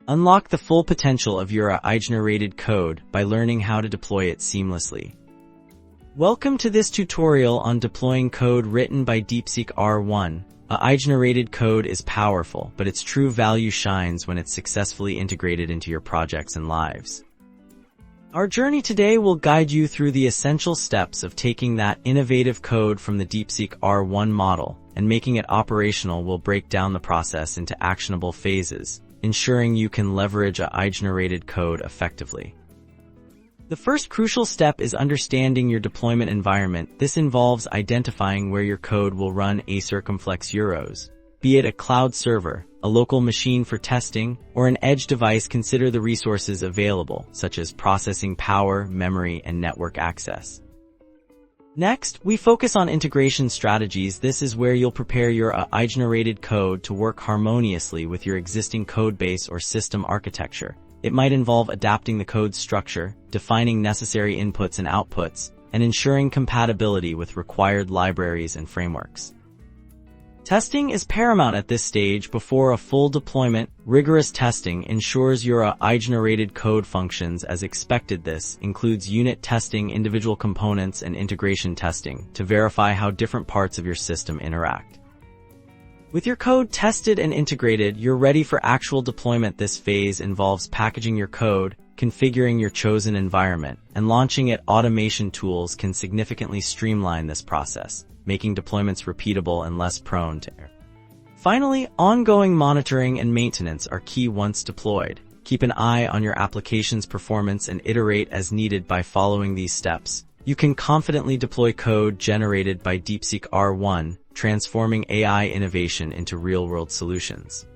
Unlock the full potential of your AI-generated code by learning how to deploy it seamlessly. Welcome to this tutorial on deploying code written by Deepseek R1. AI-generated code is powerful, but its true value shines when it's successfully integrated into your projects and lives. Our journey today will guide you through the essential steps of taking that innovative code from the Deepseek R1 model and making it operational. Will break down the process into actionable phases, ensuring you can leverage AI-generated code effectively. The first crucial step is understanding your deployment environment. This involves identifying where your code will run circumflex euros. Be it a cloud server, a local machine for testing, or an edge device. Consider the resources available, such as processing power, memory, and network access. Next, we focus on integration strategies. This is where you'll prepare your AI-generated code to work harmoniously with your existing codebase or system architecture. It might involve adapting the code's structure, defining necessary inputs and outputs, and ensuring compatibility with required libraries and frameworks. Testing is paramount at this stage. Before a full deployment, rigorous testing ensures your AI-generated code functions as expected. This includes unit testing, individual components, and integration testing to verify how different parts of your system interact. With your code tested and integrated, you're ready for actual deployment. This phase involves packaging your code, configuring your chosen environment, and launching it. Automation tools can significantly streamline this process, making deployments repeatable and less prone to error. Finally, ongoing monitoring and maintenance are key. Once deployed, keep an eye on your application's performance and iterate as needed. By following these steps, you can confidently deploy code generated by Deepseek R1, transforming AI innovation into real-world solutions.